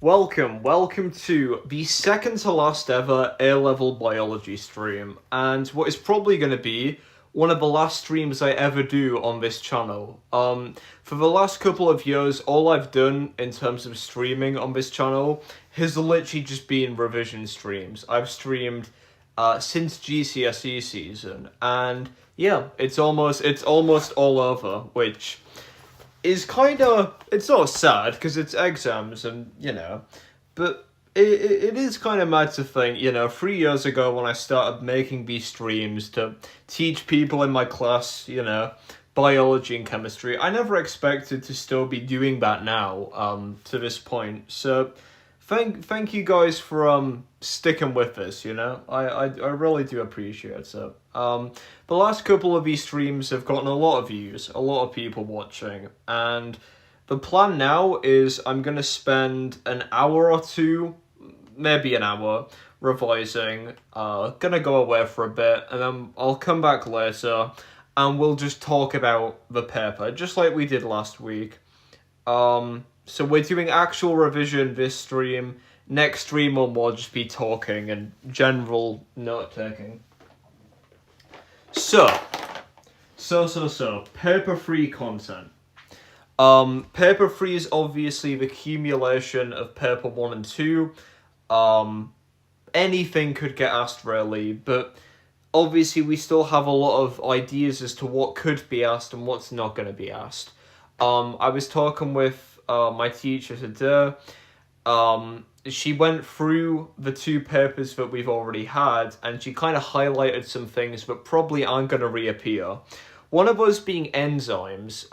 Welcome to the second to last ever A-level biology stream, and what is probably going to be one of the last streams I ever do on this channel. For the last couple of years, all I've done in terms of streaming on this channel has literally just been revision streams. I've streamed since GCSE season, and yeah, it's almost all over, which is it's not sad because it's exams and but it is kind of mad to think 3 years ago when I started making these streams to teach people in my class biology and chemistry, I never expected to still be doing that now to this point. So thank you guys for sticking with this. I really do appreciate it. The last couple of these streams have gotten a lot of views, a lot of people watching, and the plan now is I'm gonna spend an hour or two, maybe an hour, revising. Gonna go away for a bit, and then I'll come back later, and we'll just talk about the paper, just like we did last week. So we're doing actual revision this stream. Next stream we'll just be talking and general note-taking. So, paper-free content. Paper 3 is obviously the accumulation of paper 1 and 2. Anything could get asked really, but obviously we still have a lot of ideas as to what could be asked and what's not going to be asked. I was talking with my teacher today. She went through the two papers that we've already had, and she kind of highlighted some things that probably aren't going to reappear. One of those being enzymes.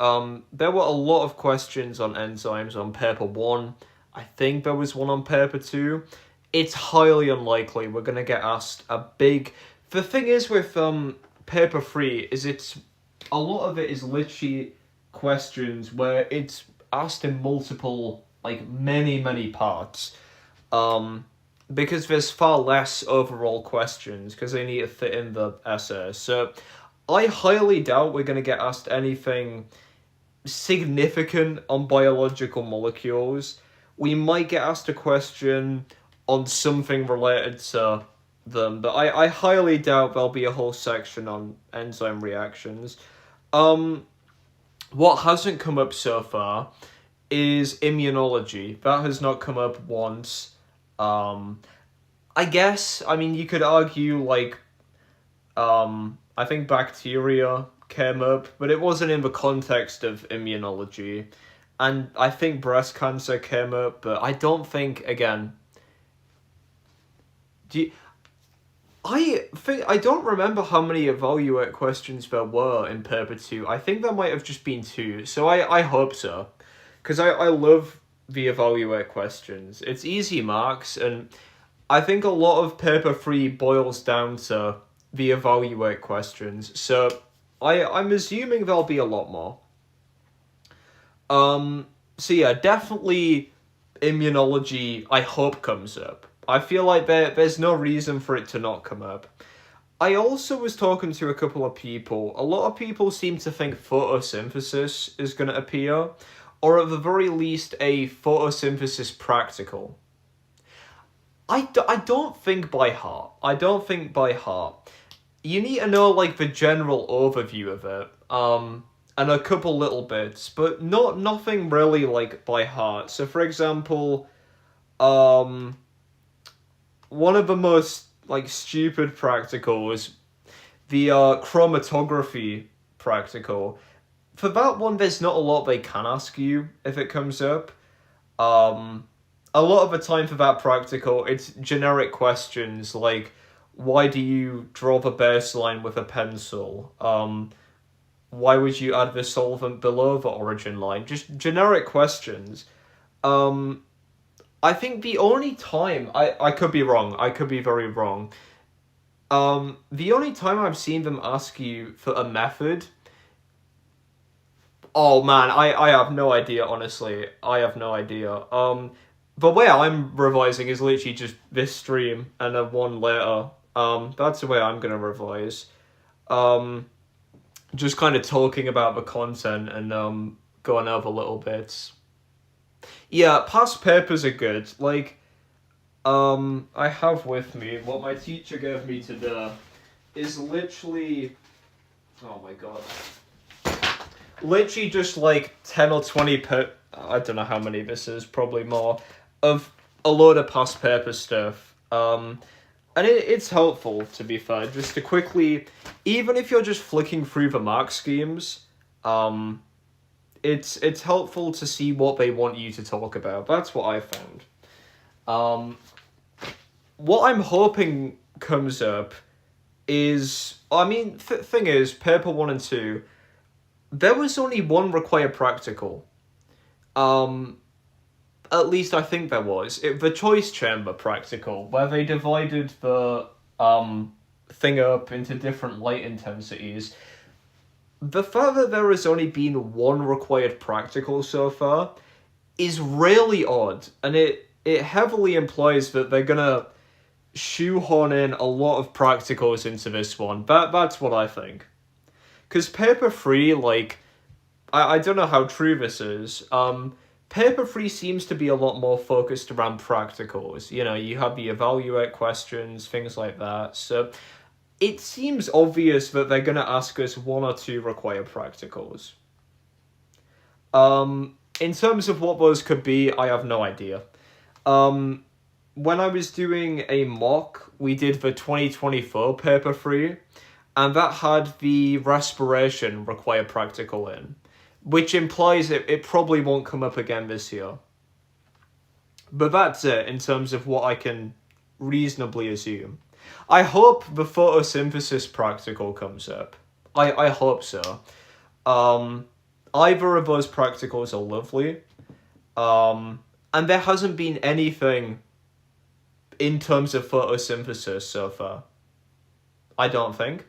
There were a lot of questions on enzymes on paper 1. I think there was one on paper 2. It's highly unlikely we're going to get asked a big... The thing is with paper 3 is a lot of it is literally questions where it's asked in multiple, many parts. Because there's far less overall questions because they need to fit in the essay. So I highly doubt we're going to get asked anything significant on biological molecules. We might get asked a question on something related to them, but I highly doubt there'll be a whole section on enzyme reactions. What hasn't come up so far is immunology. That has not come up once. I guess, you could argue, I think bacteria came up, but it wasn't in the context of immunology. And I think breast cancer came up, but I don't think, again... I don't remember how many evaluate questions there were in paper 2. I think there might have just been 2, so I hope so. Because I love the evaluate questions. It's easy marks, and I think a lot of paper 3 boils down to the evaluate questions. So I'm assuming there'll be a lot more. So yeah, definitely immunology, I hope, comes up. I feel like there's no reason for it to not come up. I also was talking to a couple of people. A lot of people seem to think photosynthesis is going to appear, or at the very least a photosynthesis practical. I don't think by heart. You need to know the general overview of it, and a couple little bits, but nothing really by heart. So for example, one of the most stupid practicals, the chromatography practical. For that one, there's not a lot they can ask you if it comes up. A lot of the time for that practical, it's generic questions like, why do you draw the baseline with a pencil? Why would you add the solvent below the origin line? Just generic questions. I think the only time, I could be wrong, I could be very wrong. The only time I've seen them ask you for a method... Oh man, I have no idea, honestly. I have no idea. The way I'm revising is literally just this stream and then one later. That's the way I'm gonna revise. Just kind of talking about the content and going over little bits. Yeah, past papers are good. Like, I have with me what my teacher gave me today is literally, oh my god, literally just like 10 or 20 I don't know how many this is, probably more, of a load of past paper stuff. And it's helpful, to be fair, just to quickly, even if you're just flicking through the mark schemes, it's helpful to see what they want you to talk about. That's what I found. What I'm hoping comes up is, I mean, thing is, paper 1 and 2, there was only one required practical. At least I think there was. The choice chamber practical, where they divided the thing up into different light intensities. The fact that there has only been one required practical so far is really odd, and it heavily implies that they're gonna shoehorn in a lot of practicals into this one. That's what I think. Because paper 3, like, I don't know how true this is, paper 3 seems to be a lot more focused around practicals. You know, you have the evaluate questions, things like that. So it seems obvious that they're going to ask us 1 or 2 required practicals. In terms of what those could be, I have no idea. When I was doing a mock, we did the 2024 paper 3, and that had the respiration required practical in, which implies it probably won't come up again this year. But that's it in terms of what I can reasonably assume. I hope the photosynthesis practical comes up. I hope so. Either of those practicals are lovely. And there hasn't been anything in terms of photosynthesis so far. I don't think.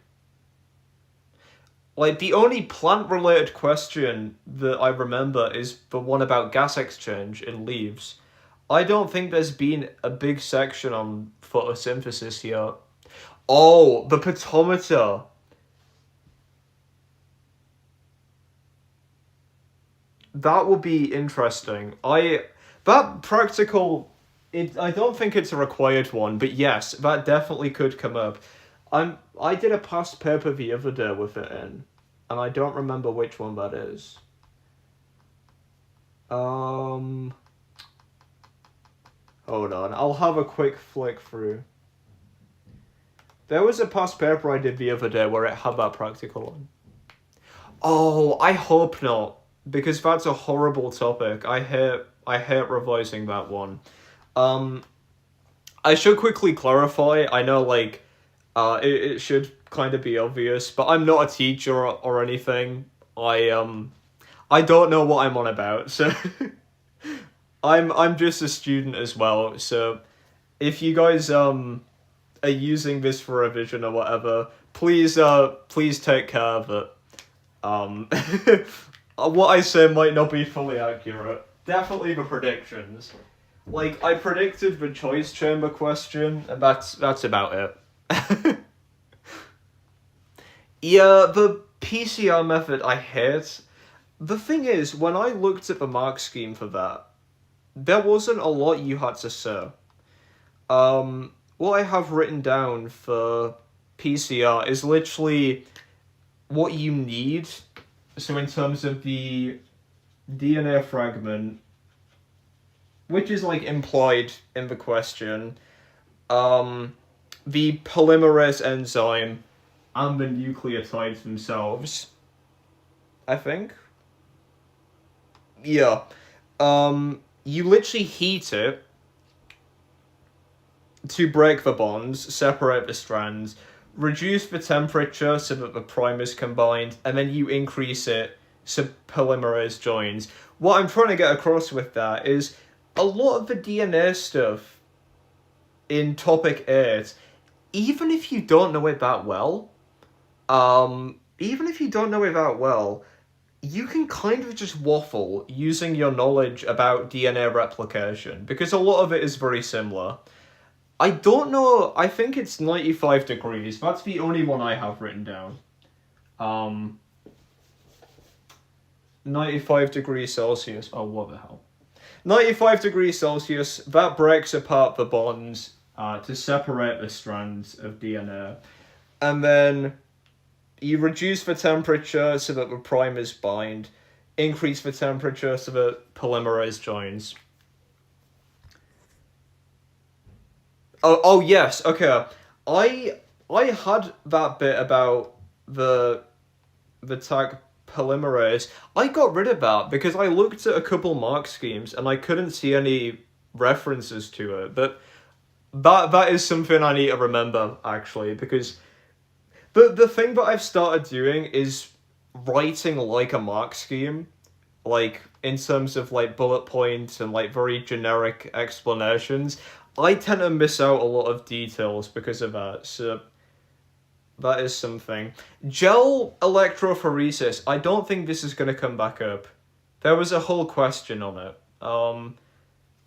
Like, the only plant-related question that I remember is the one about gas exchange in leaves. I don't think there's been a big section on photosynthesis here. Oh, the photometer. That will be interesting. That practical, I don't think it's a required one, but yes, that definitely could come up. I did a past paper the other day with it in, and I don't remember which one that is. Hold on, I'll have a quick flick through. There was a past paper I did the other day where it had that practical on. Oh, I hope not, because that's a horrible topic. I hate revising that one. I should quickly clarify. I know, like, it should kind of be obvious, but I'm not a teacher or anything. I don't know what I'm on about, so I'm just a student as well. So if you guys are using this for revision or whatever, please take care of it. What I say might not be fully accurate. Definitely the predictions. Like, I predicted the choice chamber question, and that's about it. Yeah, the PCR method I hate. The thing is, when I looked at the mark scheme for that, there wasn't a lot you had to say. What I have written down for PCR is literally what you need. So in terms of the DNA fragment, which is like implied in the question, the polymerase enzyme, and the nucleotides themselves, I think. Yeah. You literally heat it to break the bonds, separate the strands, reduce the temperature so that the primers combined, and then you increase it so polymerase joins. What I'm trying to get across with that is a lot of the DNA stuff in topic 8, even if you don't know it that well, you can kind of just waffle using your knowledge about DNA replication, because a lot of it is very similar. I don't know, I think it's 95 degrees. That's the only one I have written down. 95 degrees Celsius. Oh, what the hell. 95 degrees Celsius, that breaks apart the bonds to separate the strands of DNA. And then you reduce the temperature so that the primers bind, increase the temperature so that polymerase joins. Oh yes, okay. I had that bit about the tag polymerase. I got rid of that because I looked at a couple mark schemes and I couldn't see any references to it. But that is something I need to remember, actually, because the thing that I've started doing is writing like a mark scheme, like in terms of like bullet points and like very generic explanations. I tend to miss out a lot of details because of that, so that is something. Gel electrophoresis, I don't think this is going to come back up. There was a whole question on it.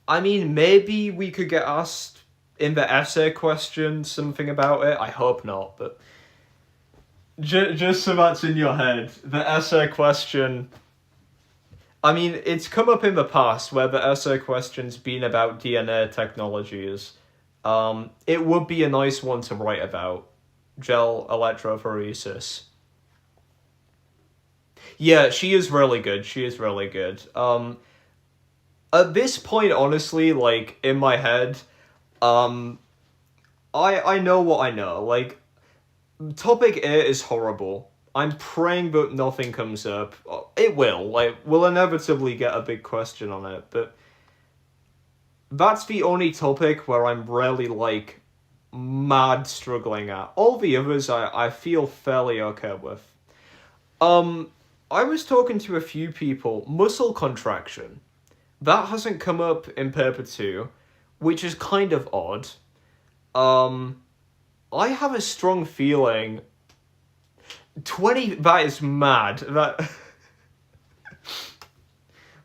I mean, maybe we could get asked in the essay question something about it. I hope not, but just so that's in your head, the essay question... I mean, it's come up in the past where the essay question's been about DNA technologies. It would be a nice one to write about. Gel electrophoresis. Yeah, she is really good. She is really good. At this point, honestly, like, in my head, I know what I know. Like, topic A is horrible. I'm praying that nothing comes up. It will. Like, we'll inevitably get a big question on it, but that's the only topic where I'm really, like, mad struggling at. All the others I feel fairly okay with. I was talking to a few people. Muscle contraction. That hasn't come up in paper 2, which is kind of odd. I have a strong feeling... 20, that is mad. That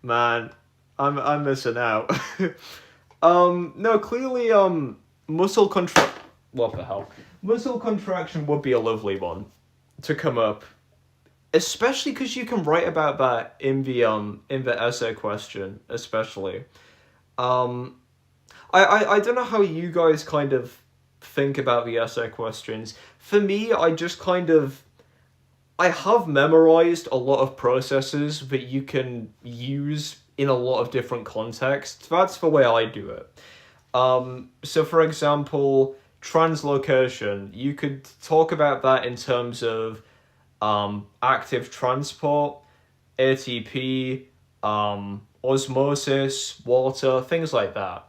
man, I'm missing out. No, clearly muscle what the hell? Muscle contraction would be a lovely one to come up. Especially because you can write about that in the essay question, especially. I don't know how you guys kind of think about the essay questions. For me, I just kind of I have memorized a lot of processes that you can use in a lot of different contexts. That's the way I do it. So for example, translocation, you could talk about that in terms of active transport, ATP, osmosis, water, things like that.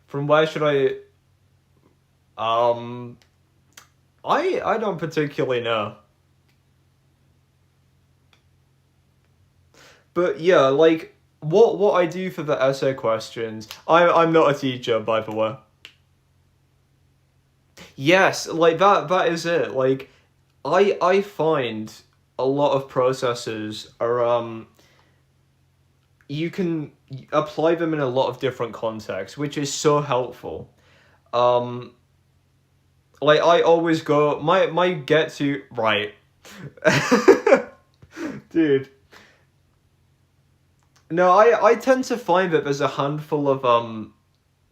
From where should I don't particularly know. But yeah, like, what I do for the essay questions... I'm not a teacher, by the way. Yes, like, that is it. Like, I find a lot of processes are... you can apply them in a lot of different contexts, which is so helpful. Like, I always go... My get-to... Right. Dude... No, I tend to find that there's a handful of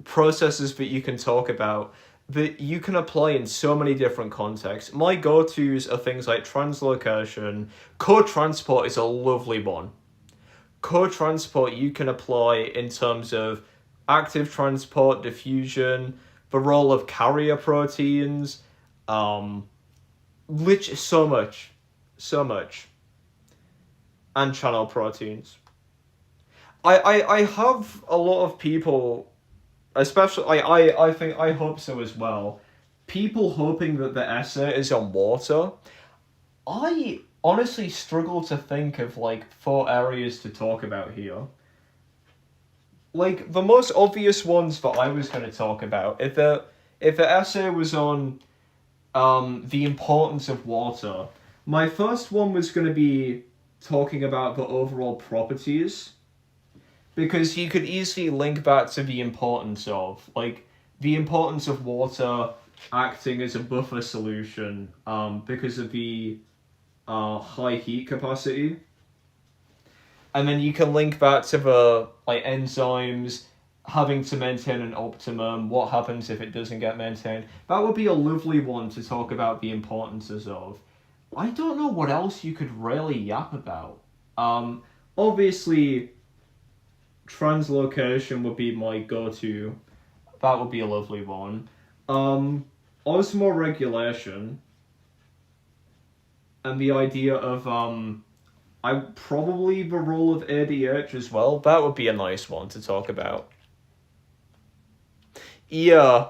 processes that you can talk about that you can apply in so many different contexts. My go-tos are things like translocation. Co-transport is a lovely one. Co-transport you can apply in terms of active transport, diffusion, the role of carrier proteins, so much. And channel proteins. I have a lot of people, especially, I think, I hope so as well, people hoping that the essay is on water. I honestly struggle to think of, like, 4 areas to talk about here. Like, the most obvious ones that I was going to talk about, if the essay was on the importance of water, my first one was going to be talking about the overall properties. Because you could easily link back to the importance of, like, the importance of water acting as a buffer solution because of the high heat capacity. and then you can link back to the like enzymes having to maintain an optimum. What happens if it doesn't get maintained? That would be a lovely one to talk about the importances of. I don't know what else you could really yap about. Obviously, translocation would be my go-to. That would be a lovely one. Osmoregulation and the idea of I probably the role of ADH as well. That would be a nice one to talk about. Yeah.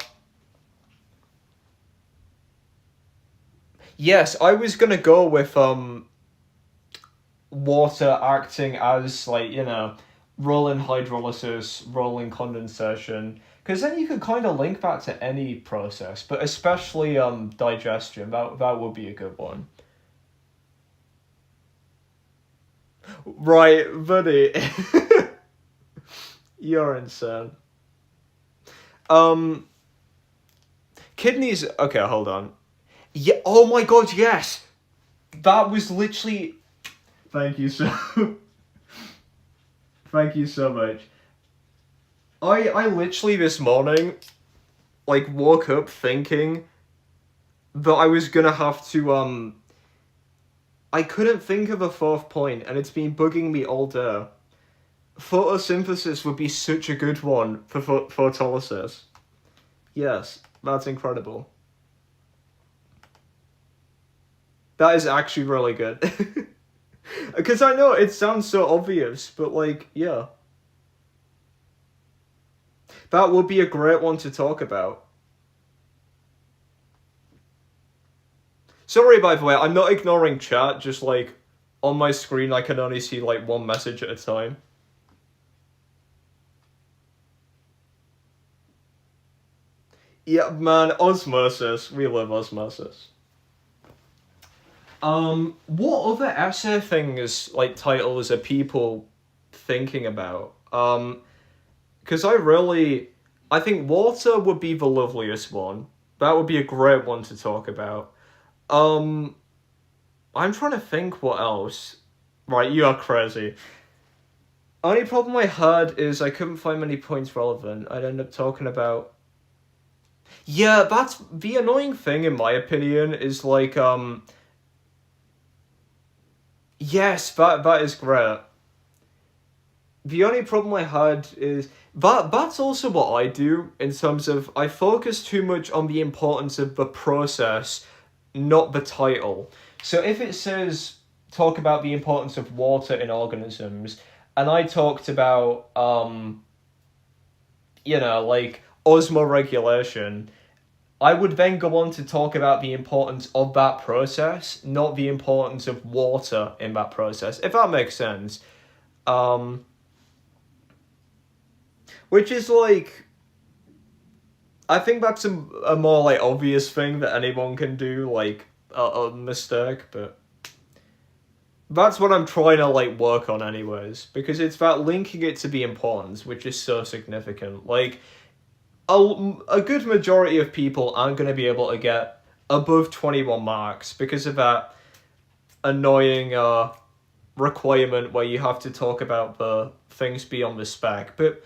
Yes, I was gonna go with water acting as like, you know, rolling hydrolysis, rolling condensation, because then you could kind of link back to any process, but especially digestion. That would be a good one. Right, buddy. You're insane. Um, Kidneys. Okay, hold on. Yeah. Oh my God. Yes. That was literally. Thank you so. Thank you so much. I literally this morning, like, woke up thinking that I was gonna have to I couldn't think of a fourth point, and it's been bugging me all day. Photosynthesis would be such a good one for photolysis. Yes, that's incredible. That is actually really good. Because I know it sounds so obvious, but like, yeah. That would be a great one to talk about. Sorry, by the way, I'm not ignoring chat, just like, on my screen I can only see like one message at a time. Yeah, man, osmosis. We love osmosis. What other essay things, like titles, are people thinking about? Because I think water would be the loveliest one. That would be a great one to talk about. Um, I'm trying to think what else. Right, you are crazy. Only problem I had is I couldn't find many points relevant. I'd end up talking about. Yeah, that's the annoying thing in my opinion is like yes, that is great. The only problem I had is that's also what I do in terms of I focus too much on the importance of the process, not the title. So if it says talk about the importance of water in organisms, and I talked about you know, like osmoregulation, I would then go on to talk about the importance of that process, not the importance of water in that process, if that makes sense. Um, which is like, I think that's a more like obvious thing that anyone can do, like a mistake, but that's what I'm trying to like work on anyways, because it's that linking it to the importance, which is so significant. Like, a good majority of people aren't going to be able to get above 21 marks because of that annoying requirement where you have to talk about the things beyond the spec. But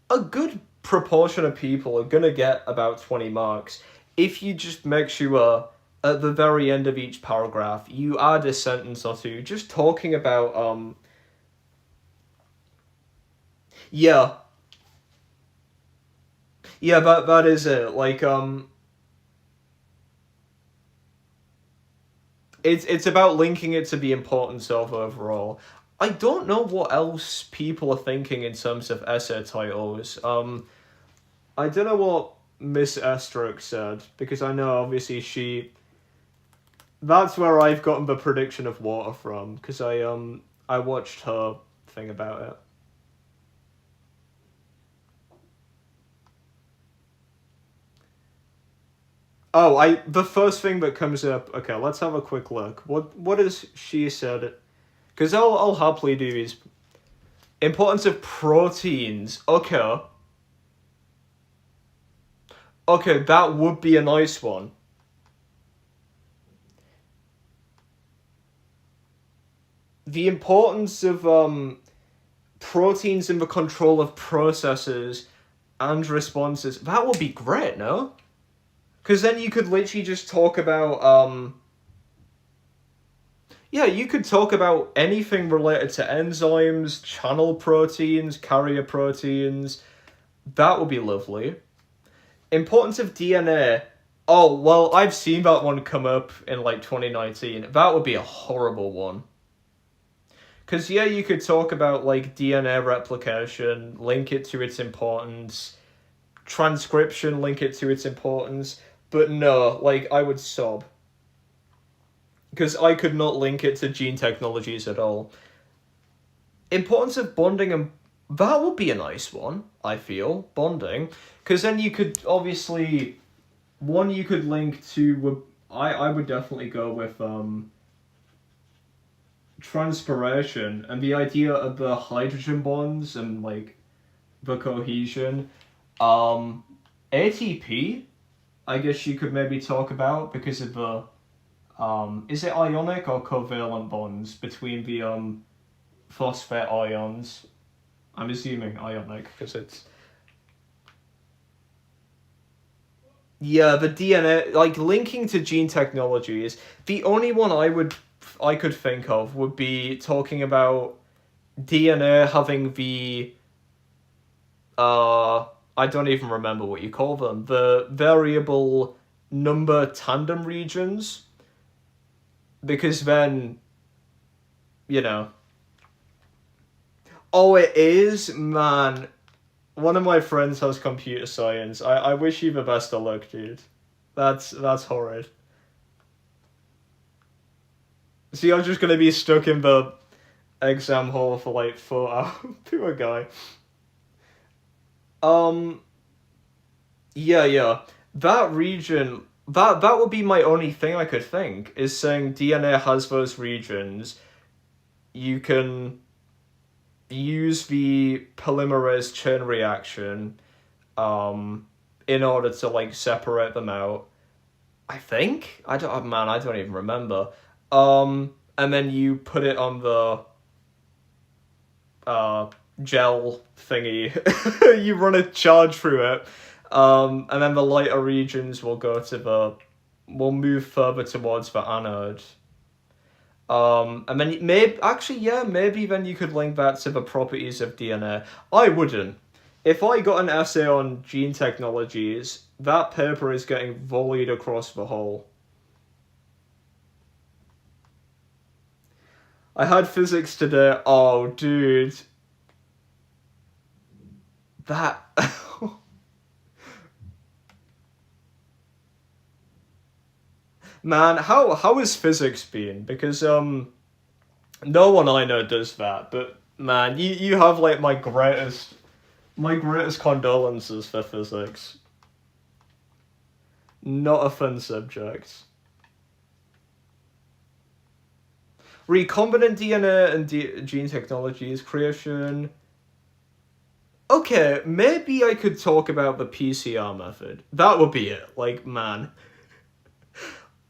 a good proportion of people are going to get about 20 marks if you just make sure at the very end of each paragraph you add a sentence or two just talking about yeah. Yeah, that is it. Like it's about linking it to the importance of overall. I don't know what else people are thinking in terms of essay titles. I don't know what Miss Esterick said, because I know obviously that's where I've gotten the prediction of water from, because I watched her thing about it. Oh, the first thing that comes up. Okay, let's have a quick look. What has she said? Because I'll happily do these. Importance of proteins. Okay. Okay, that would be a nice one. The importance of proteins in the control of processes and responses. That would be great, no? Because then you could literally just talk about, yeah, you could talk about anything related to enzymes, channel proteins, carrier proteins. That would be lovely. Importance of DNA. Oh, well, I've seen that one come up in, like, 2019. That would be a horrible one. Because, yeah, you could talk about, like, DNA replication, link it to its importance, transcription, link it to its importance, but no, like, I would sob. Because I could not link it to gene technologies at all. Importance of bonding, and that would be a nice one, I feel, bonding. Because then you could, obviously, one you could link to, I would definitely go with, transpiration, and the idea of the hydrogen bonds and, like, the cohesion. ATP, I guess you could maybe talk about because of the, is it ionic or covalent bonds between the, phosphate ions? I'm assuming ionic because it's... Yeah, the DNA, like, linking to gene technologies, the only one I could think of would be talking about DNA having the, I don't even remember what you call them, the variable number tandem regions, because then, you know. Oh, it is? Man, one of my friends has computer science. I wish you the best of luck, dude. That's horrid. See, I'm just gonna be stuck in the exam hall for like 4 hours. Poor guy. Yeah. That region, that would be my only thing I could think, is saying DNA has those regions. You can use the polymerase chain reaction, in order to, like, separate them out. I think? I don't even remember. And then you put it on the gel thingy. You run a charge through it, and then the lighter regions will will move further towards the anode. And then maybe then you could link that to the properties of DNA. I wouldn't. If I got an essay on gene technologies, that paper is getting volleyed across the hall. I had physics today. Oh, dude. That... Man, how has physics been? Because, no one I know does that, but, man, you have, like, my greatest condolences for physics. Not a fun subject. Recombinant DNA and gene technologies creation. Okay, maybe I could talk about the PCR method. That would be it. Like, man.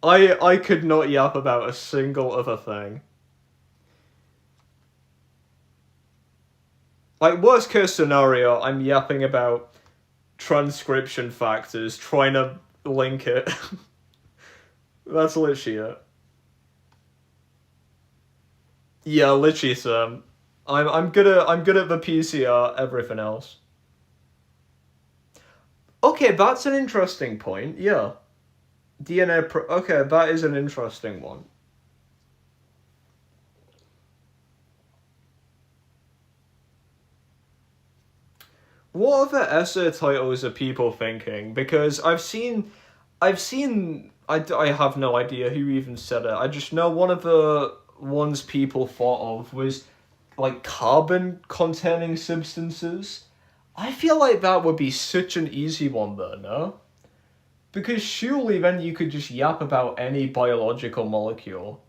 I could not yap about a single other thing. Like, worst case scenario, I'm yapping about transcription factors, trying to link it. That's literally it. Yeah, literally, Sam. I'm good at the PCR, everything else. Okay, that's an interesting point, yeah. okay, that is an interesting one. What other essay titles are people thinking? Because I have no idea who even said it. I just know one of the ones people thought of was, like, carbon-containing substances. I feel like that would be such an easy one, though, no? Because surely then you could just yap about any biological molecule.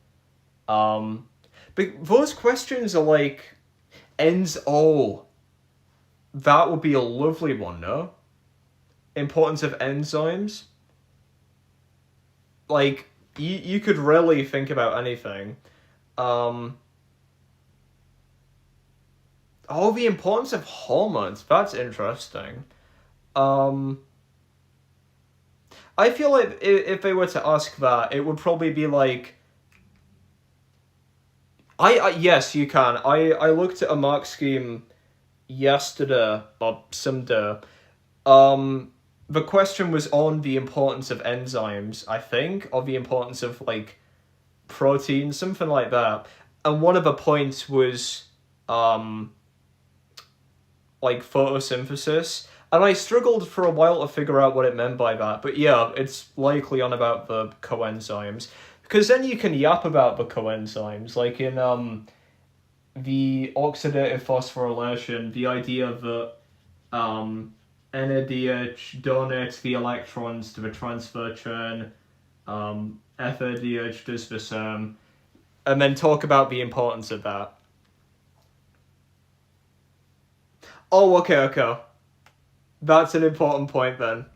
But those questions are like, that would be a lovely one, no? Importance of enzymes. Like, you could really think about anything. Oh, the importance of hormones. That's interesting. Um, I feel like if they were to ask that, it would probably be like, yes, you can. I looked at a mark scheme yesterday or someday. The question was on the importance of enzymes, I think, or the importance of like protein, something like that. And one of the points was like photosynthesis. And I struggled for a while to figure out what it meant by that. But yeah, it's likely on about the coenzymes. Because then you can yap about the coenzymes, like in the oxidative phosphorylation, the idea that NADH donates the electrons to the transfer chain, FADH does the same, and then talk about the importance of that. Oh, okay. That's an important point then.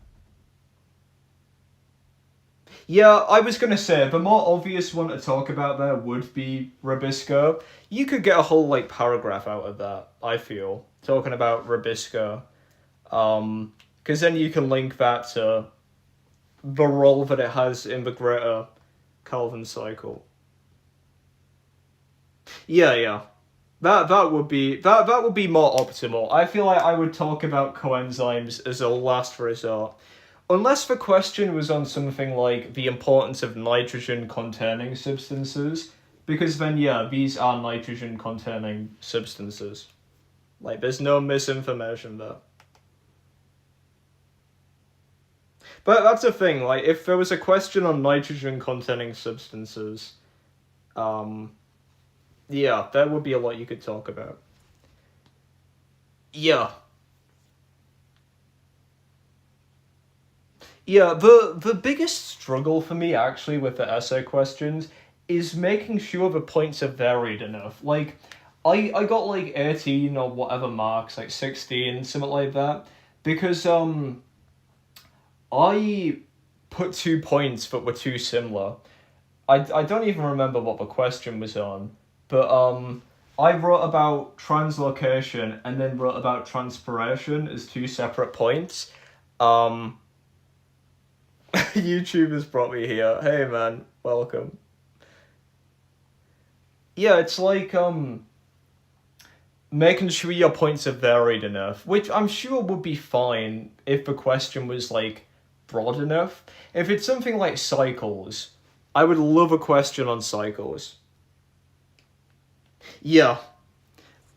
Yeah, I was gonna say, the more obvious one to talk about there would be Rubisco. You could get a whole, like, paragraph out of that, I feel, talking about Rubisco. Because then you can link that to the role that it has in the greater Calvin cycle. Yeah. That would be more optimal. I feel like I would talk about coenzymes as a last resort. Unless the question was on something like the importance of nitrogen containing substances, because then yeah, these are nitrogen containing substances. Like there's no misinformation there. But that's the thing, like if there was a question on nitrogen containing substances, um yeah, there would be a lot you could talk about. Yeah. Yeah, the biggest struggle for me actually with the essay questions is making sure the points are varied enough. Like I got like 18 or whatever marks, like 16, something like that. Because I put 2 points that were too similar. I don't even remember what the question was on, but I wrote about translocation and then wrote about transpiration as two separate points. Um YouTube has brought me here. Hey man, welcome. Yeah, it's like making sure your points are varied enough, which I'm sure would be fine if the question was like broad enough. If it's something like cycles, I would love a question on cycles. Yeah,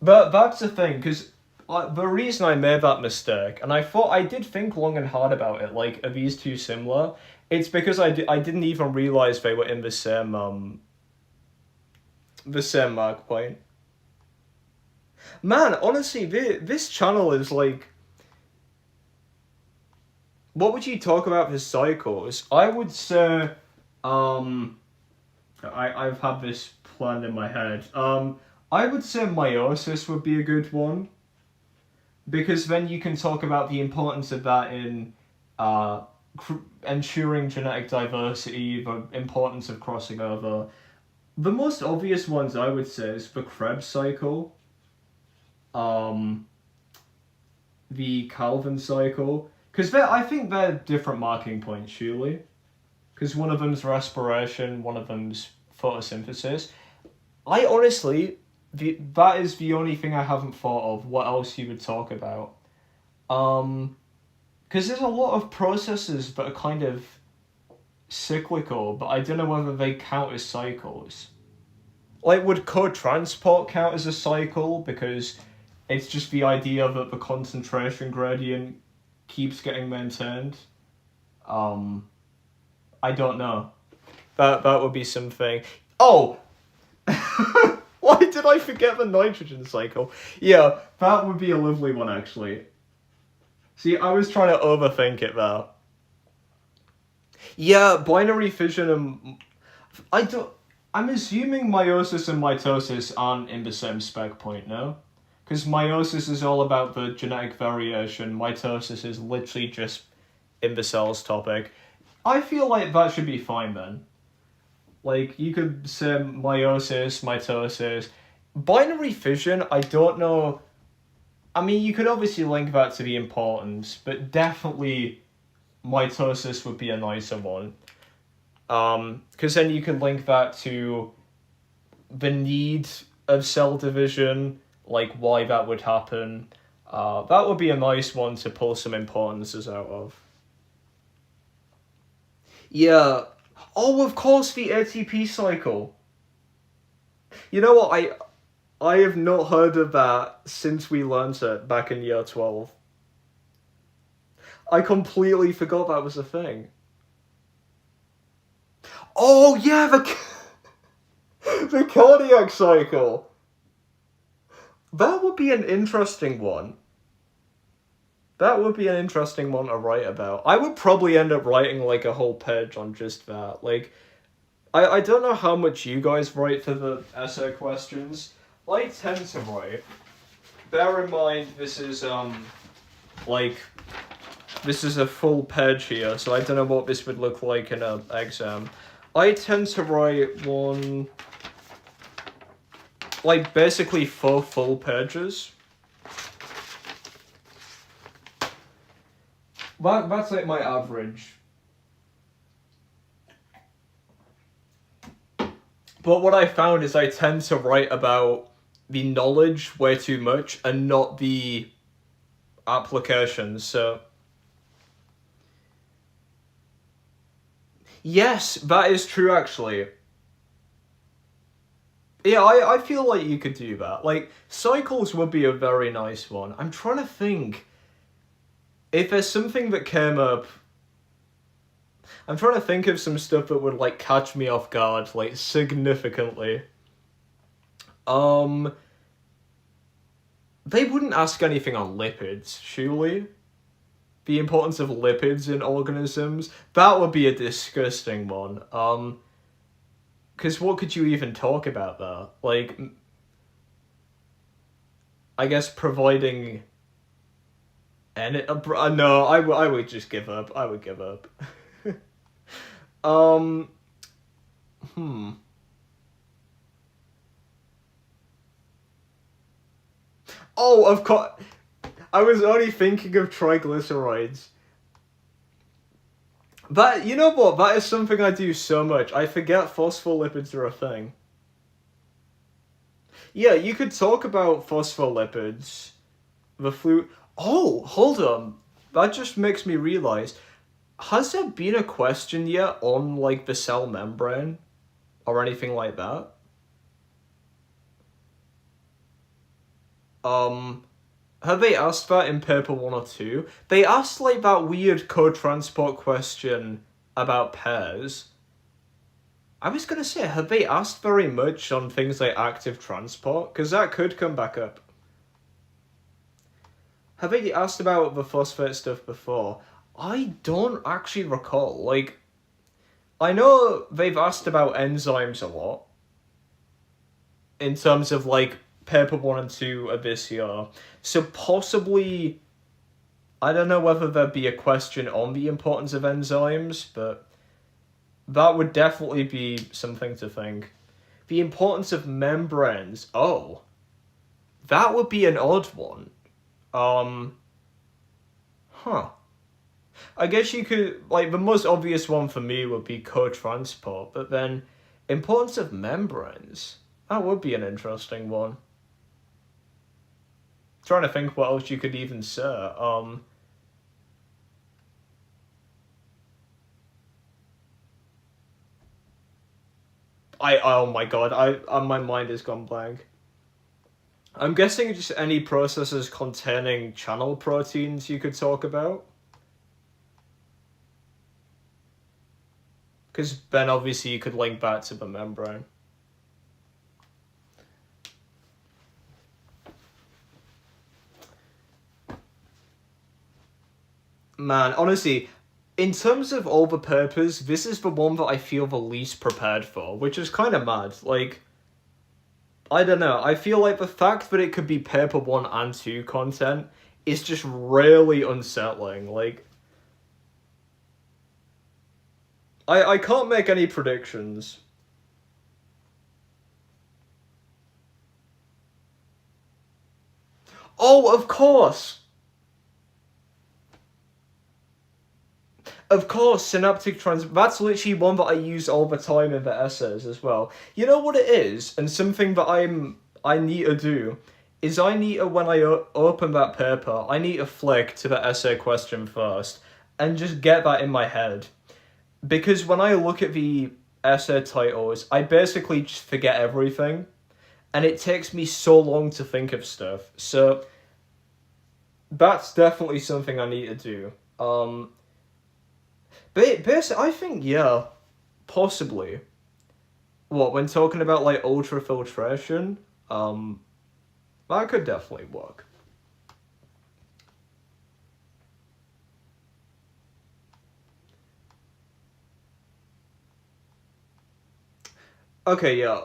but that's the thing, because the reason I made that mistake, and I did think long and hard about it, like, are these two similar? It's because I didn't even realize they were in the same mark point. Man, honestly, this channel is like, what would you talk about for cycles? I would say, um, I've had this planned in my head. I would say meiosis would be a good one, because then you can talk about the importance of that in ensuring genetic diversity, the importance of crossing over. The most obvious ones I would say is the Krebs cycle, um, the Calvin cycle, because I think they're different marking points, surely. Because one of them's respiration, one of them's photosynthesis. I honestly, that is the only thing I haven't thought of. What else you would talk about? Because there's a lot of processes that are kind of cyclical, but I don't know whether they count as cycles. Like, would co-transport count as a cycle? Because it's just the idea that the concentration gradient keeps getting maintained. I don't know. That would be something. Oh! Why did I forget the nitrogen cycle? Yeah, that would be a lovely one, actually. See, I was trying to overthink it there. Yeah, binary fission and... I'm assuming meiosis and mitosis aren't in the same spec point, no? Because meiosis is all about the genetic variation, mitosis is literally just in the cells topic. I feel like that should be fine then. Like, you could say meiosis, mitosis. Binary fission, I don't know I mean, you could obviously link that to the importance, but definitely mitosis would be a nicer one. Because then you could link that to the need of cell division, like why that would happen. That would be a nice one to pull some importances out of. Yeah. Oh, of course, the ATP cycle. You know what? I have not heard of that since we learnt it back in year 12. I completely forgot that was a thing. Oh yeah, the cardiac cycle. That would be an interesting one. That would be an interesting one to write about. I would probably end up writing like a whole page on just that. Like, I don't know how much you guys write for the essay questions. I tend to write. Bear in mind, this is like, this is a full page here, so I don't know what this would look like in an exam. I tend to write one, like, basically 4 full pages. That's like my average. But what I found is I tend to write about the knowledge way too much and not the applications, so... Yes, that is true, actually. Yeah, I feel like you could do that. Like, cycles would be a very nice one. I'm trying to think... If there's something that came up... I'm trying to think of some stuff that would, like, catch me off guard, like, significantly. They wouldn't ask anything on lipids, surely? The importance of lipids in organisms? That would be a disgusting one. Because what could you even talk about there? Like, I guess providing... no, I would just give up. I would give up. Oh, of course. I was only thinking of triglycerides. That, you know what? That is something I do so much. I forget phospholipids are a thing. Yeah, you could talk about phospholipids, the flu... Oh, hold on. That just makes me realize, has there been a question yet on, like, the cell membrane? Or anything like that? Have they asked that in paper 1 or 2? They asked, like, that weird co-transport question about pairs. I was gonna say, have they asked very much on things like active transport? Because that could come back up. Have they asked about the phosphate stuff before? I don't actually recall. Like, I know they've asked about enzymes a lot. In terms of, like, paper 1 and 2 of this year. So possibly, I don't know whether there'd be a question on the importance of enzymes, but that would definitely be something to think. The importance of membranes. Oh. That would be an odd one. I guess you could, like, the most obvious one for me would be co-transport, but then importance of membranes. That would be an interesting one. Trying to think what else you could even say. Oh my god, my mind has gone blank. I'm guessing just any processes containing channel proteins you could talk about. Because then obviously you could link that to the membrane. Man, honestly, in terms of all the papers, this is the one that I feel the least prepared for, which is kind of mad. Like, I don't know, I feel like the fact that it could be paper 1 and 2 content is just really unsettling. Like, I can't make any predictions. Oh, of course! Of course, synaptic trans. That's literally one that I use all the time in the essays as well. You know what it is, and something that I need to do is I need to, when I open that paper, I need to flick to the essay question first and just get that in my head, because when I look at the essay titles, I basically just forget everything, and it takes me so long to think of stuff. So that's definitely something I need to do. But basically, I think, yeah, possibly. What, when talking about, like, ultrafiltration, that could definitely work. Okay, yeah.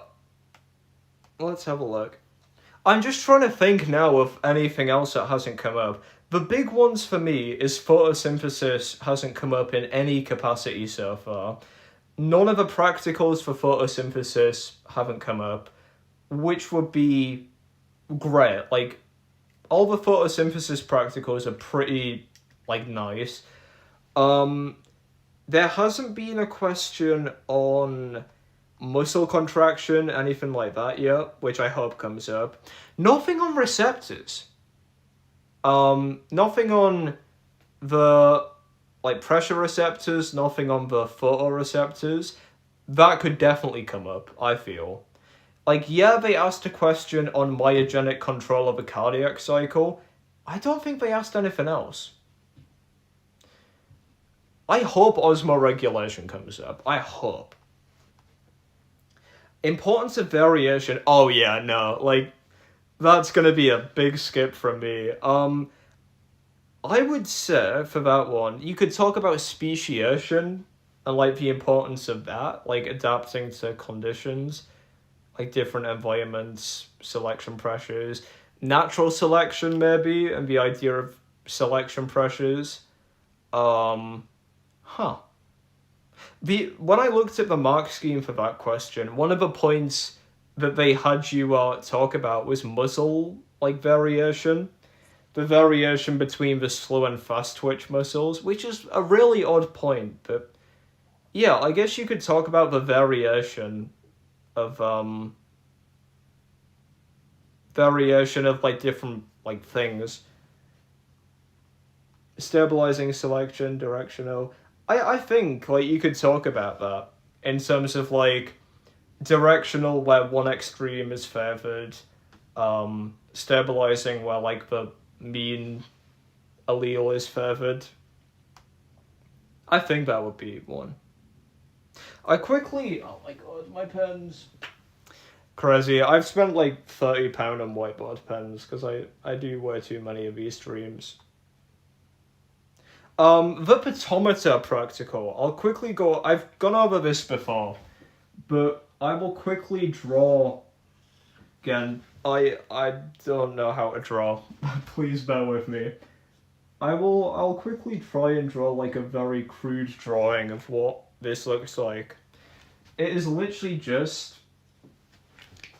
Let's have a look. I'm just trying to think now of anything else that hasn't come up. The big ones for me is photosynthesis hasn't come up in any capacity so far. None of the practicals for photosynthesis haven't come up, which would be great. Like, all the photosynthesis practicals are pretty, like, nice. There hasn't been a question on muscle contraction, anything like that yet, which I hope comes up. Nothing on receptors. Nothing on the, like, pressure receptors, nothing on the photoreceptors. That could definitely come up, I feel. Like, yeah, they asked a question on myogenic control of the cardiac cycle. I don't think they asked anything else. I hope osmoregulation comes up. I hope. Importance of variation. Oh yeah, no, like, that's gonna be a big skip from me. I would say for that one, you could talk about speciation and, like, the importance of that, like adapting to conditions, like different environments, selection pressures, natural selection maybe, and the idea of selection pressures. When I looked at the mark scheme for that question, one of the points that they had you talk about was muscle, like, variation. The variation between the slow and fast twitch muscles, which is a really odd point, but yeah, I guess you could talk about the variation of like different, like, things. Stabilizing selection, directional. I think, like, you could talk about that in terms of, like, directional where one extreme is favored, stabilizing where, like, the mean allele is favored. I think that would be one. Oh my god, my pens. Crazy. I've spent like £30 on whiteboard pens because I do way too many of these streams. The petometer practical. I'll quickly go. I've gone over this before, but I will quickly draw. Again, I don't know how to draw. Please bear with me. I'll quickly try and draw, like, a very crude drawing of what this looks like. It is literally just,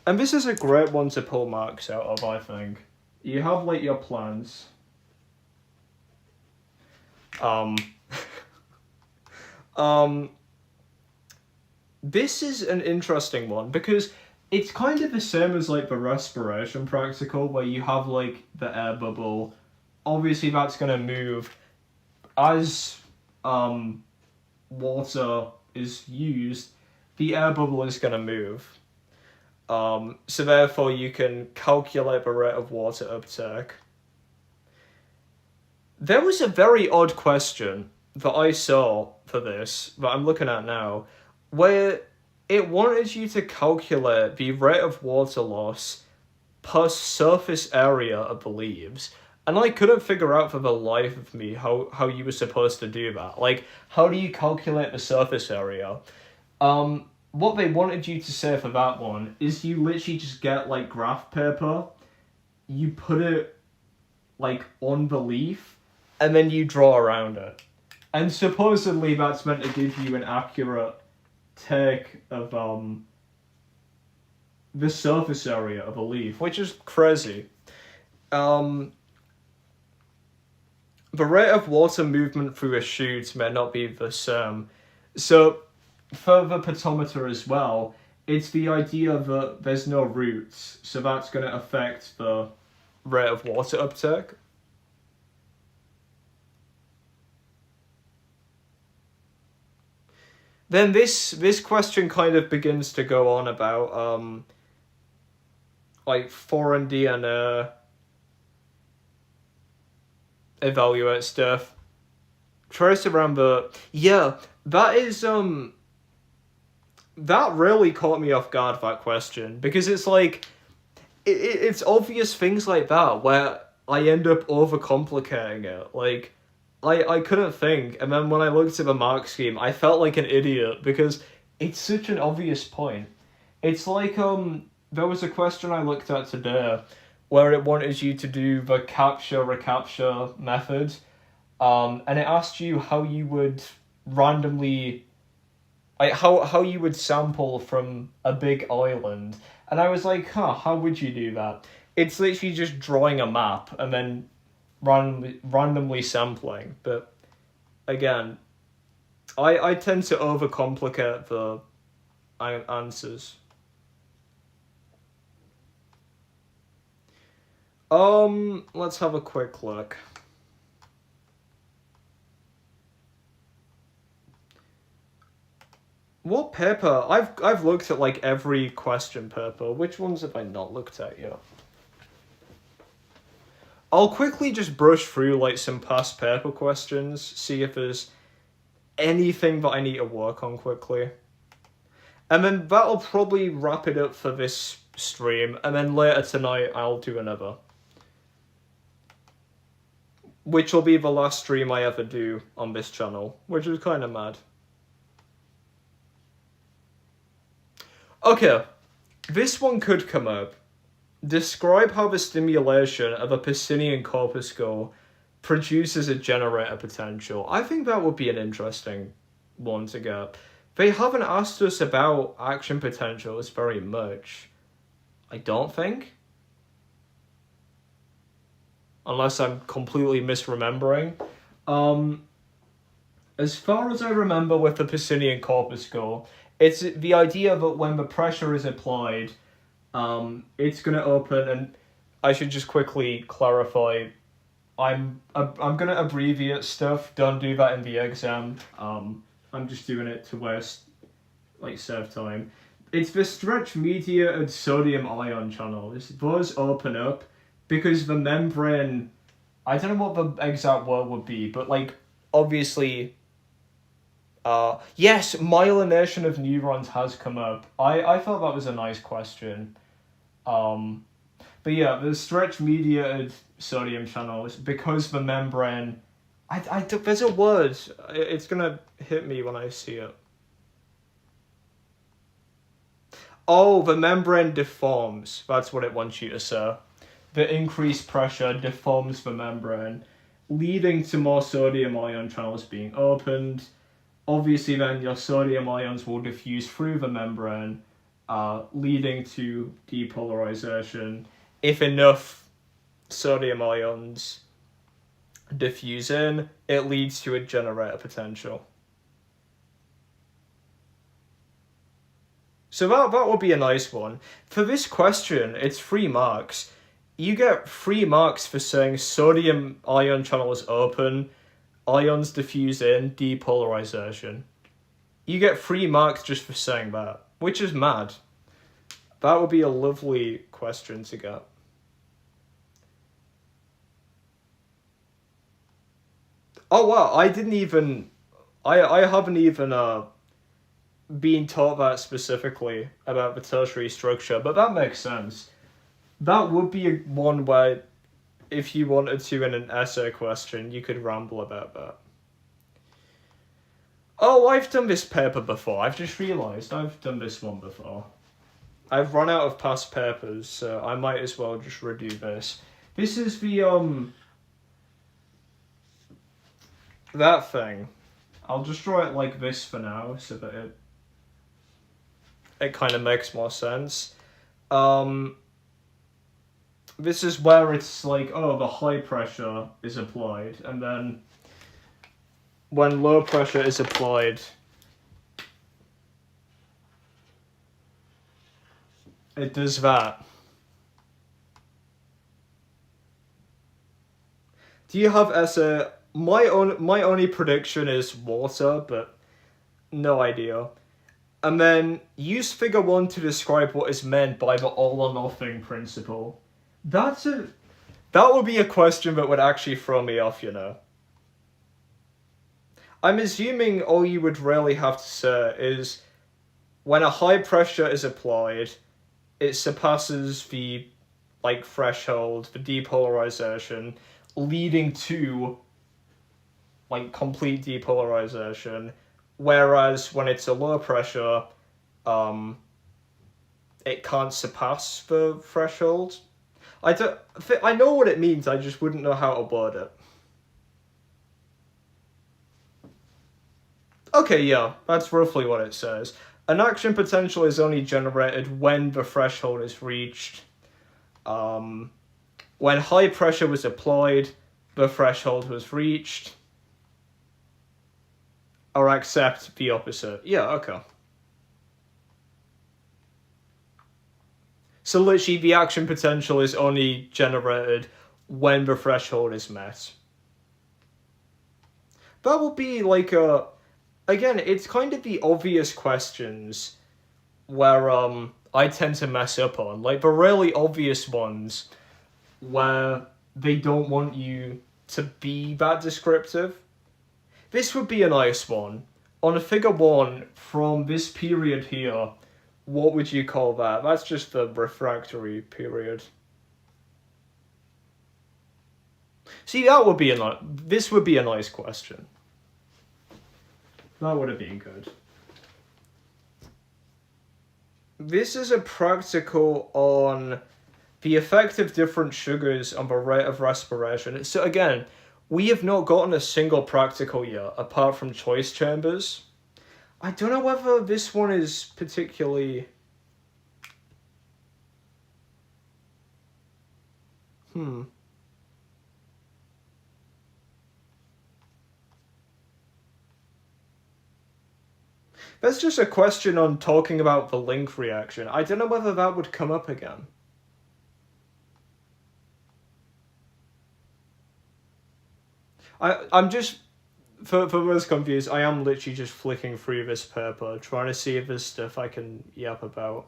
and this is a great one to pull marks out of, I think. You have, like, your plants. This is an interesting one because it's kind of the same as, like, the respiration practical where you have, like, the air bubble. Obviously that's going to move as water is used, the air bubble is going to move. So therefore you can calculate the rate of water uptake. There was a very odd question that I saw for this, that I'm looking at now, where it wanted you to calculate the rate of water loss per surface area of the leaves. And I couldn't figure out for the life of me how you were supposed to do that. Like, how do you calculate the surface area? What they wanted you to say for that one is you literally just get, like, graph paper, you put it, like, on the leaf, and then you draw around it. And supposedly that's meant to give you an accurate take of the surface area of a leaf, which is crazy. Um, the rate of water movement through a chute may not be the same. So, for the pedometer as well, it's the idea that there's no roots, so that's going to affect the rate of water uptake. Then this question kind of begins to go on about like foreign DNA, evaluate stuff. Try to remember. Yeah, that is that really caught me off guard, that question, because it's like it's obvious things like that where I end up overcomplicating it. Like I couldn't think, and then when I looked at the mark scheme, I felt like an idiot because it's such an obvious point. It's like there was a question I looked at today where it wanted you to do the capture recapture method, and it asked you how you would randomly, like how you would sample from a big island, and I was like, how would you do that? It's literally just drawing a map and then randomly sampling. But again, I tend to overcomplicate the answers. Let's have a quick look. What paper? I've looked at like every question paper. Which ones have I not looked at yet? I'll quickly just brush through like some past paper questions, see if there's anything that I need to work on quickly. And then that'll probably wrap it up for this stream, and then later tonight I'll do another. Which will be the last stream I ever do on this channel, which is kind of mad. Okay, this one could come up. Describe how the stimulation of a Pacinian corpuscle produces a generator potential. I think that would be an interesting one to get. They haven't asked us about action potentials very much. I don't think. Unless I'm completely misremembering. As far as I remember with the Pacinian corpuscle, it's the idea that when the pressure is applied, it's going to open, and I should just quickly clarify, I'm going to abbreviate stuff, don't do that in the exam. I'm just doing it to save time. It's the stretch mediated sodium ion channels. Those open up because the membrane, I don't know what the exact word would be, but like obviously, yes, myelination of neurons has come up. I thought that was a nice question. But yeah, the stretch mediated sodium channels, because the membrane, there's a word, it's gonna hit me when I see it. Oh, the membrane deforms, that's what it wants you to say. The increased pressure deforms the membrane, leading to more sodium ion channels being opened. Obviously then your sodium ions will diffuse through the membrane, leading to depolarization. If enough sodium ions diffuse in, it leads to a generator potential. So that would be a nice one. For this question, it's 3 marks. You get 3 marks for saying sodium ion channels open, ions diffuse in, depolarization. You get 3 marks just for saying that, which is mad. That would be a lovely question to get. Oh wow, I haven't even been taught that specifically about the tertiary structure, but that makes sense. That would be one where, if you wanted to in an essay question, you could ramble about that. Oh, I've done this paper before. I've just realised I've done this one before. I've run out of past papers, so I might as well just redo this. This is the, that thing. I'll just draw it like this for now, so that it kind of makes more sense. This is where it's like, oh, the high pressure is applied, and then when low pressure is applied, it does that. Do you have essay? My only prediction is water, but no idea. And then use figure 1 to describe what is meant by the all or nothing principle. That would be a question that would actually throw me off, you know. I'm assuming all you would really have to say is when a high pressure is applied, it surpasses the threshold, the depolarization, leading to complete depolarization. Whereas when it's a low pressure, it can't surpass the threshold. I know what it means, I just wouldn't know how to word it. Okay, yeah, that's roughly what it says. An action potential is only generated when the threshold is reached. When high pressure was applied, the threshold was reached. Or accept the opposite. Yeah, okay. So literally the action potential is only generated when the threshold is met. That would be again, it's kind of the obvious questions where I tend to mess up on. Like the really obvious ones where they don't want you to be that descriptive. This would be a nice one. On a figure 1, from this period here, what would you call that? That's just the refractory period. See, this would be a nice question. That would have been good. This is a practical on the effect of different sugars on the rate of respiration. So again, we have not gotten a single practical yet, apart from choice chambers. I don't know whether this one is particularly... That's just a question on talking about the link reaction. I don't know whether that would come up again. I'm just, for those confused, I am literally just flicking through this paper, trying to see if there's stuff I can yap about.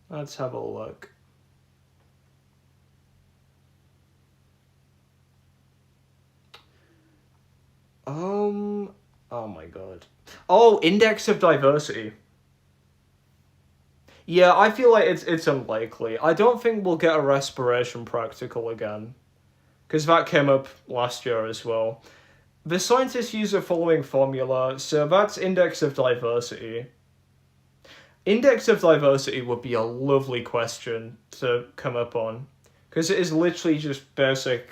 Let's have a look. Oh my god. Oh, index of diversity. Yeah, I feel like it's unlikely. I don't think we'll get a respiration practical again, because that came up last year as well. The scientists use the following formula, so that's index of diversity. Index of diversity would be a lovely question to come up on, because it is literally just basic,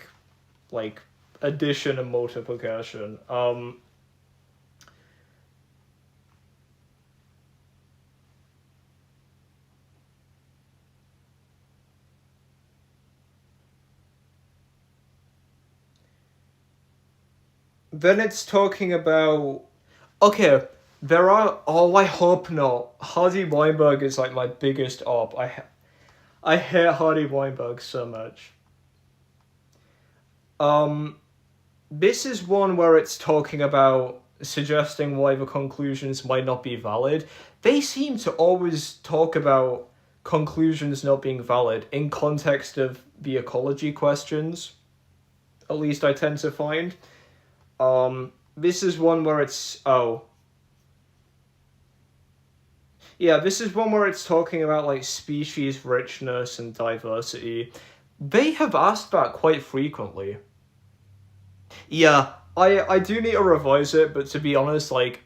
addition and multiplication. Then it's talking about... Okay, there are... Oh, I hope not. Hardy Weinberg is my biggest op. I hate Hardy Weinberg so much. This is one where it's talking about suggesting why the conclusions might not be valid. They seem to always talk about conclusions not being valid in context of the ecology questions. At least I tend to find. This is one where it's... Oh. Yeah, this is one where it's talking about, species richness and diversity. They have asked that quite frequently. Yeah, I do need to revise it, but to be honest, I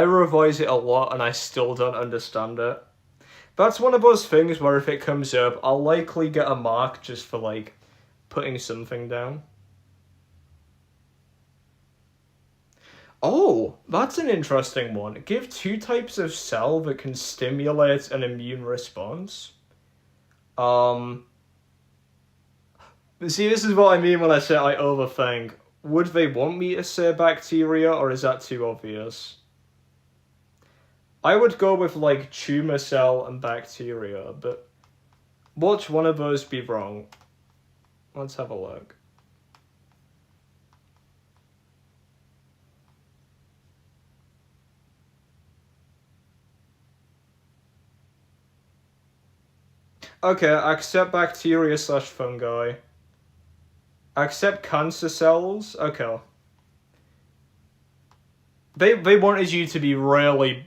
revise it a lot and I still don't understand it. That's one of those things where if it comes up, I'll likely get a mark just for, putting something down. Oh, that's an interesting one. Give two types of cell that can stimulate an immune response. Um, See, this is what I mean when I say I overthink. Would they want me to say bacteria, or is that too obvious? I would go with, like, tumor cell and bacteria, but watch one of those be wrong. Let's have a look. Okay, accept bacteria slash fungi. Accept cancer cells. Okay. They wanted you to be really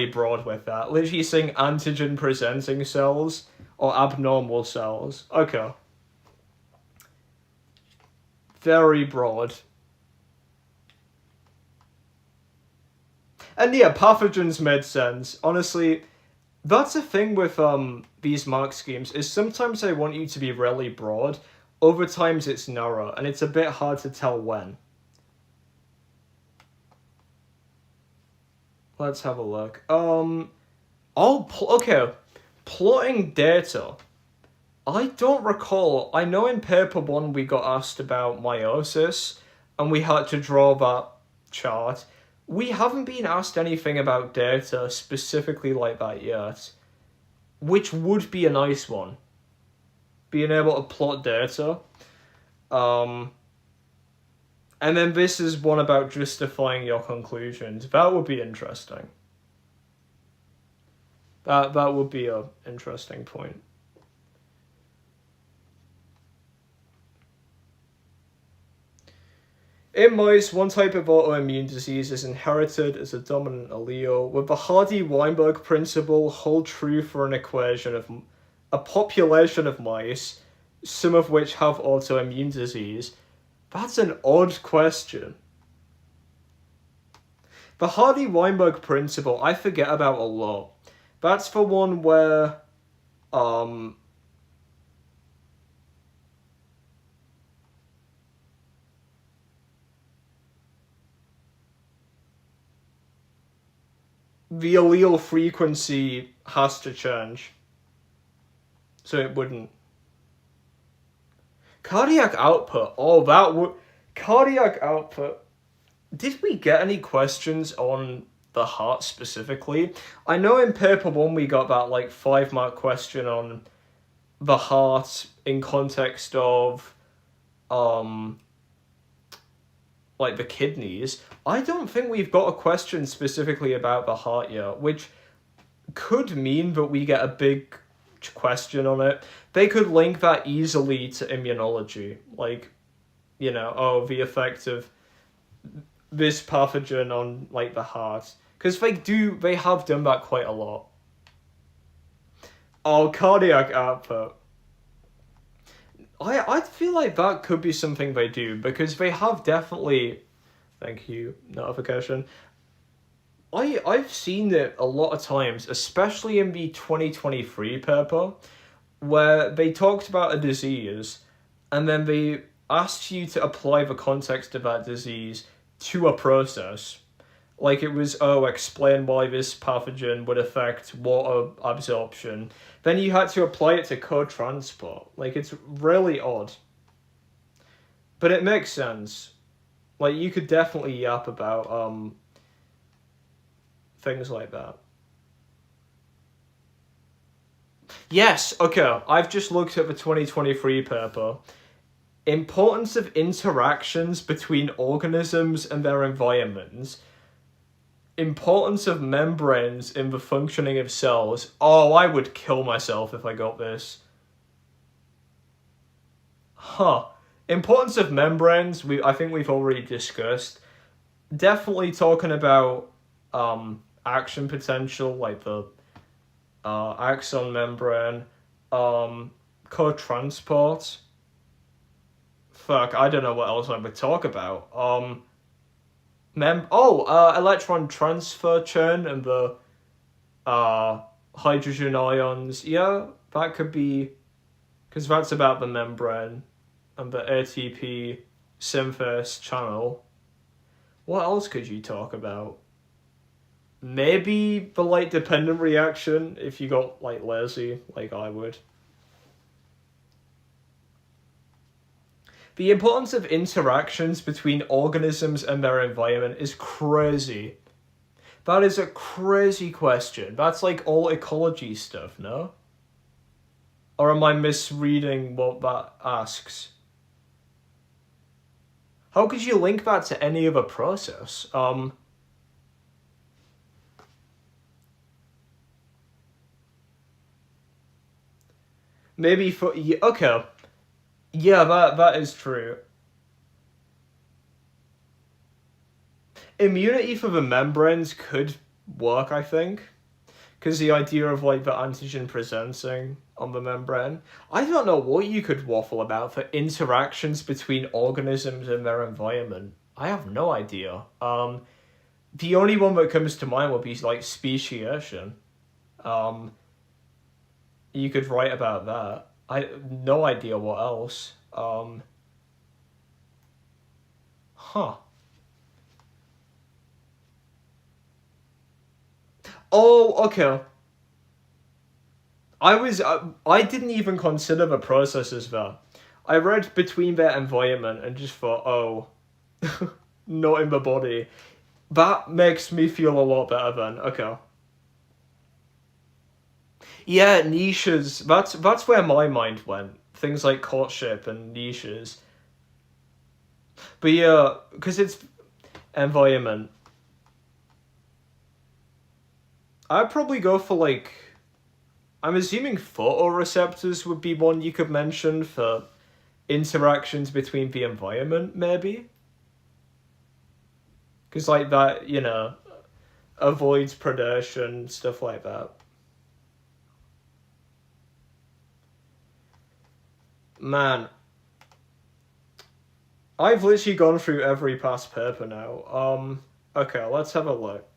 broad with that. Literally saying antigen presenting cells or abnormal cells. Okay. Very broad. And yeah, pathogens made sense. Honestly, that's the thing with these mark schemes, is sometimes they want you to be really broad, other times it's narrow, and it's a bit hard to tell when. Let's have a look. Okay. Plotting data. I don't recall. I know in paper one we got asked about meiosis, and we had to draw that chart. We haven't been asked anything about data specifically like that yet, which would be a nice one. Being able to plot data. And then this is one about justifying your conclusions. That would be interesting. That would be an interesting point. In mice, one type of autoimmune disease is inherited as a dominant allele, with the Hardy-Weinberg principle hold true for an equation of a population of mice, some of which have autoimmune disease. That's an odd question. The Hardy-Weinberg principle, I forget about a lot. That's the one where, the allele frequency has to change. So it wouldn't. Cardiac output. Oh, that would... Cardiac output. Did we get any questions on the heart specifically? I know in paper one we got that, like, 5-mark question on the heart in context of, like, the kidneys. I don't think we've got a question specifically about the heart yet, which could mean that we get a big question on it. They could link that easily to immunology. Like, you know, oh, the effect of this pathogen on, like, the heart. Because they have done that quite a lot. Oh, cardiac output. I feel like that could be something they do, because they have definitely... Thank you, notification. I've seen it a lot of times, especially in the 2023 paper, where they talked about a disease, and then they asked you to apply the context of that disease to a process. Like it was, oh, explain why this pathogen would affect water absorption. Then you had to apply it to co-transport. Like, it's really odd. But it makes sense. Like, you could definitely yap about things like that. Yes, okay, I've just looked at the 2023 paper. Importance of interactions between organisms and their environments. Importance of membranes in the functioning of cells. Oh, I would kill myself if I got this. Huh. Importance of membranes, I think we've already discussed. Definitely talking about action potential, like the axon membrane, co-transport. Fuck, I don't know what else I would talk about. Electron transfer chain and the hydrogen ions. Yeah, that could be, because that's about the membrane and the ATP synthase channel. What else could you talk about? Maybe the light dependent reaction if you got like lazy, like I would. The importance of interactions between organisms and their environment is crazy. That is a crazy question. That's like all ecology stuff, no? Or am I misreading what that asks? How could you link that to any other process? Maybe for... Yeah, okay. Yeah, that is true. Immunity for the membranes could work, I think. Because the idea of like the antigen presenting on the membrane. I don't know what you could waffle about for interactions between organisms and their environment. I have no idea. The only one that comes to mind would be like speciation. You could write about that. I no idea what else. Huh. Oh, okay. I didn't even consider the processes there. I read between their environment and just thought, oh, not in the body. That makes me feel a lot better then. Okay. Yeah, niches. That's where my mind went. Things like courtship and niches. But yeah, because it's environment. I'd probably go for like... I'm assuming photoreceptors would be one you could mention for interactions between the environment, maybe? Because like that, you know, avoids predation, stuff like that. Man, I've literally gone through every past paper now. Okay, let's have a look.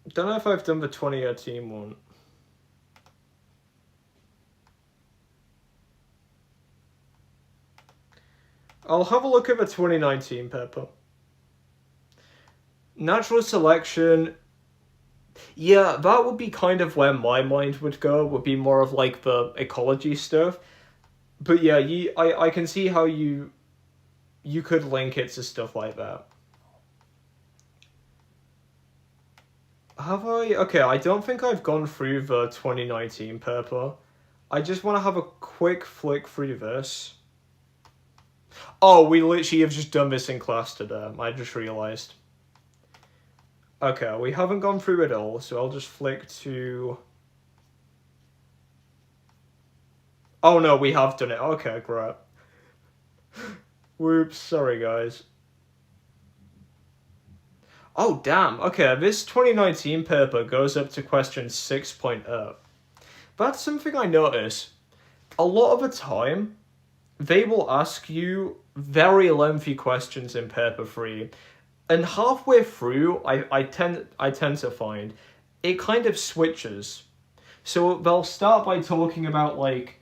Don't know if I've done the 2018 one. I'll have a look at the 2019 paper. Natural selection. Yeah, that would be kind of where my mind would go, would be more of like the ecology stuff. But yeah, I can see how you could link it to stuff like that. Have I? Okay, I don't think I've gone through the 2019 paper. I just want to have a quick flick through this. Oh, we literally have just done this in class today. I just realised. Okay, we haven't gone through it all, so I'll just flick to... Oh no, we have done it. Okay, great. Whoops, sorry guys. Oh damn, okay, this 2019 paper goes up to question 6.0. That's something I notice. A lot of the time, they will ask you very lengthy questions in paper 3, and halfway through, I tend to find it kind of switches. So they'll start by talking about like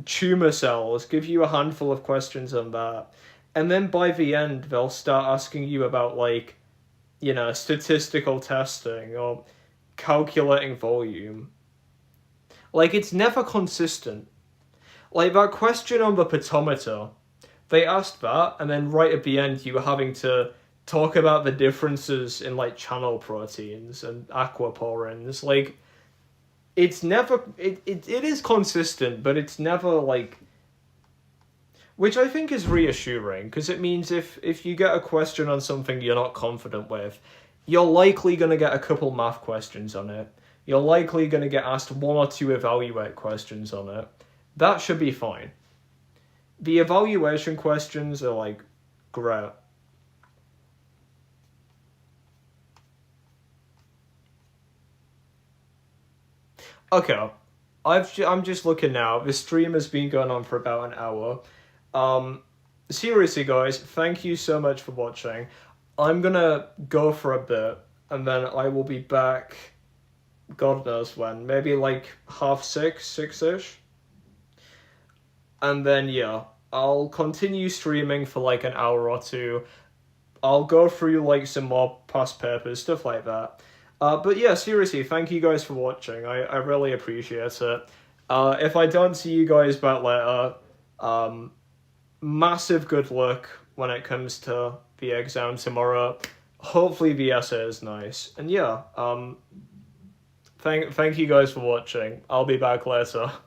tumor cells, give you a handful of questions on that, and then by the end they'll start asking you about like, you know, statistical testing or calculating volume. Like, it's never consistent. Like that question on the potometer, they asked that, and then right at the end you were having to talk about the differences in like channel proteins and aquaporins. Like, it's never it is consistent, but it's never like, which I think is reassuring, because it means if you get a question on something you're not confident with, you're likely going to get a couple math questions on it. You're likely going to get asked 1 or 2 evaluate questions on it. That should be fine. The evaluation questions are like great. Okay, I'm just looking now. The stream has been going on for about an hour. Seriously guys, thank you so much for watching. I'm gonna go for a bit, and then I will be back, God knows when, maybe like 6:30, 6-ish. And then yeah, I'll continue streaming for like an hour or two. I'll go through like some more past papers, stuff like that. But yeah, seriously, thank you guys for watching. I really appreciate it. If I don't see you guys back later, massive good luck when it comes to the exam tomorrow. Hopefully the essay is nice. And yeah, thank you guys for watching. I'll be back later.